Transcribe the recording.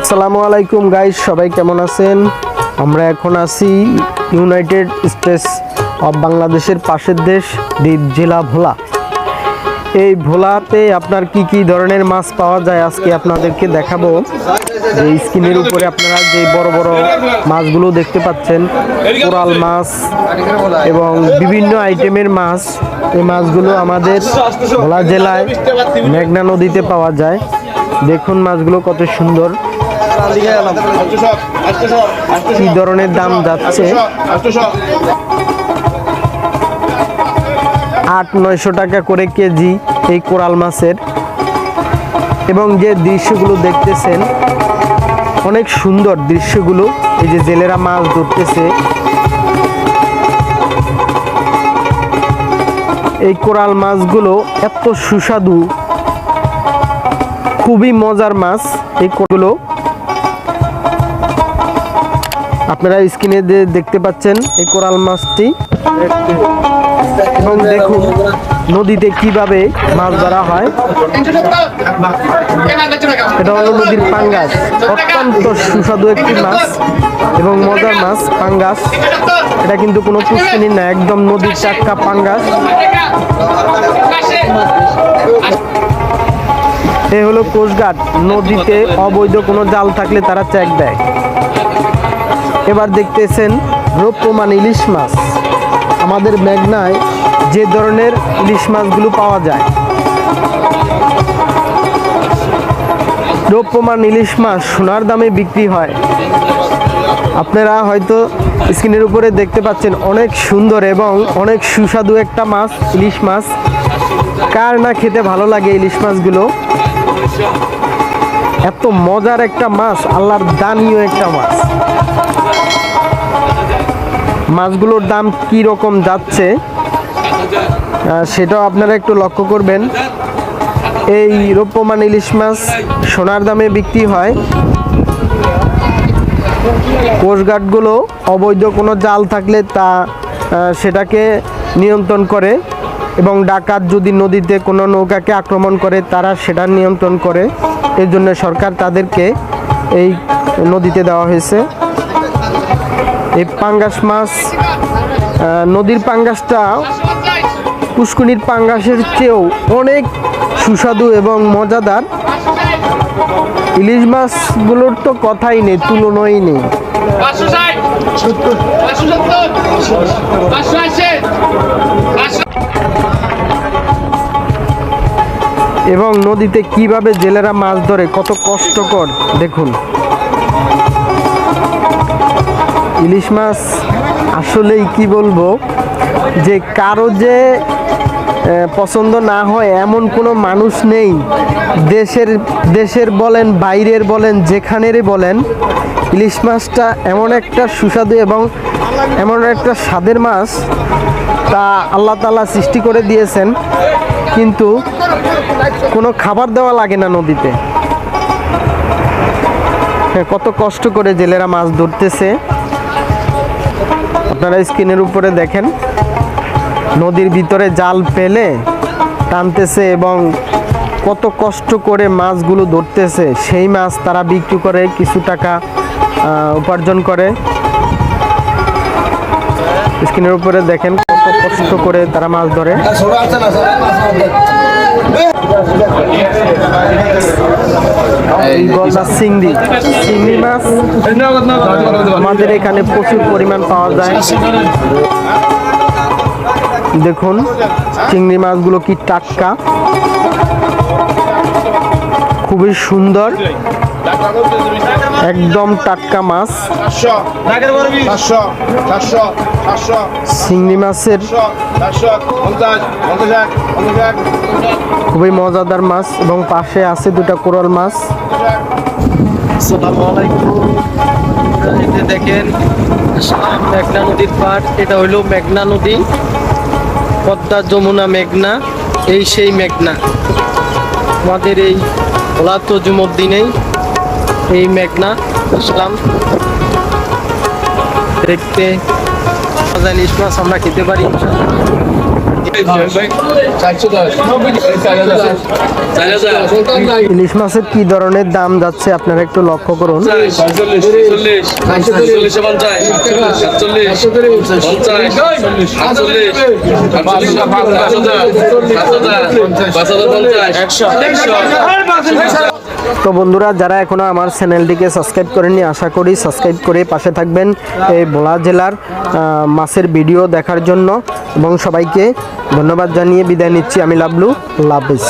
আসসালামু আলাইকুম গাইস, সবাই কেমন আছেন? আমরা এখন আছি ইউনাইটেড স্টেটস অফ বাংলাদেশের পাশের দেশ দ্বীপ জেলা ভোলা। এই ভোলাতে আপনার কি কি ধরনের মাছ পাওয়া যায় আজকে আপনাদেরকে দেখাবো। যে স্ক্রিনের উপরে আপনারা যে বড় বড় মাছগুলো দেখতে পাচ্ছেন, কোরাল মাছ এবং বিভিন্ন আইটেমের মাছ, এই মাছগুলো আমাদের ভোলা জেলায় মেঘনা নদীতে পাওয়া যায়। দেখুন মাছগুলো কত সুন্দর, কি ধরনের দাম যাচ্ছে। 800-900 টাকা করে কেজি এই কোরাল মাছের। এবং যে দৃশ্যগুলো দেখতেছেন অনেক সুন্দর দৃশ্যগুলো। এই যে জেলেরা মাছ ধরতেছে, এই কোরাল মাছগুলো এত সুস্বাদু, খুবই মজার মাছ। এই কোরালগুলো আপনারা স্ক্রিনে দেখতে পাচ্ছেন এই কোরাল মাছটি। এবং দেখুন নদীতে কিভাবে মাছ ধরা হয়। এটা হলো নদীর পাঙ্গাস, অত্যন্ত সুস্বাদু একটি মাছ এবং মজার মাছ পাঙ্গাস। এটা কিন্তু কোনো পুষ্টিনি না, একদম নদীর টাটকা পাঙ্গাস। এ হলো কোস্টগার্ড, নদীতে অবৈধ কোনো জাল থাকলে তারা চেক দেয়। এবার দেখতেছেন রূপমান ইলিশ মাছ। আমাদের মেঘনায় যে ধরনের ইলিশ মাছগুলো পাওয়া যায়, রূপমান ইলিশ মাছ সোনার দামে বিক্রি হয়। আপনারা হয়তো স্ক্রিনের উপরে দেখতে পাচ্ছেন, অনেক সুন্দর এবং অনেক সুস্বাদু একটা মাছ ইলিশ মাছ। কার না খেতে ভালো লাগে ইলিশ মাছগুলো? এত মজার একটা মাছ, আল্লাহর দানীয় একটা মাছ। মাছগুলোর দাম কি রকম যাচ্ছে সেটাও আপনারা একটু লক্ষ্য করবেন। এই রূপমান ইলিশ মাছ সোনার দামে বিক্রি হয়। কোস্টগার্ডগুলো অবৈধ কোনো জাল থাকলে সেটাকে নিয়ন্ত্রণ করে, এবং ডাকাত যদি নদীতে কোনো নৌকাকে আক্রমণ করে তারা সেটা নিয়ন্ত্রণ করে। এর জন্য সরকার তাদেরকে এই নদীতে দেওয়া হয়েছে। এই পাঙ্গাস মাছ, নদীর পাঙ্গাসটা পুষ্কুনির পাঙ্গাসের চেয়েও অনেক সুস্বাদু এবং মজাদার। ইলিশ মাছগুলোর তো কথাই নেই, তুলনাই নেই। এবং নদীতে কিভাবে জেলেরা মাছ ধরে, কত কষ্টকর দেখুন। ইলিশ মাছ আসলেই কি বলবো, যে কারো যে পছন্দ না হয় এমন কোনো মানুষ নেই। দেশের বলেন, বাইরের বলেন, যেখানেরই বলেন, ইলিশ মাছটা এমন একটা সুস্বাদু এবং এমন একটা স্বাদের মাছ, তা আল্লাহ তাআলা সৃষ্টি করে দিয়েছেন। কিন্তু কোনো খাবার দেওয়া লাগে না নদীতে। কত কষ্ট করে জেলেরা মাছ ধরতেছে, আপনারা স্ক্রিনের উপরে দেখেন। নদীর ভিতরে জাল ফেলে টানতেছে এবং কত কষ্ট করে মাছগুলো ধরতেছে। সেই মাছ তারা বিক্রি করে কিছু টাকা উপার্জন করে। স্ক্রিনের উপরে দেখেন কত কষ্ট করে তারা মাছ ধরে। চিংড়ি মাছ আমাদের এখানে প্রচুর পরিমাণ পাওয়া যায়। দেখুন চিংড়ি মাছগুলো কি টাটকা, খুবই সুন্দর, একদম টাটকা মাছ। চিংড়ি মাছের খুবই মজাদার মাছ। এবং পাশে আছে দুটা কোরাল মাছ। আসসালামু আলাইকুম। দেখেন মেঘনা নদীর পাড়, এটা হইলো মেঘনা নদী, পদ্মা, যমুনা, মেঘনা, এই সেই মেঘনা। আমাদের এই ভোলা তজুমদ্দিনেই এই মেঘনা আসলাম দেখতে। ইলিশ মাছ আমরা খেতে পারি। ইলিশ মাছের কি ধরনের দাম যাচ্ছে আপনারা একটু লক্ষ্য করুন। তো বন্ধুরা, যারা এখনো আমার চ্যানেলটিকে সাবস্ক্রাইব করেননি, আশা করি সাবস্ক্রাইব করে পাশে থাকবেন এই ভোলা জেলার মাছের ভিডিও দেখার জন্য। এবং সবাইকে ধন্যবাদ জানিয়ে বিদায় নিচ্ছি। আমি লাবলু, আল্লাহ হাফেজ।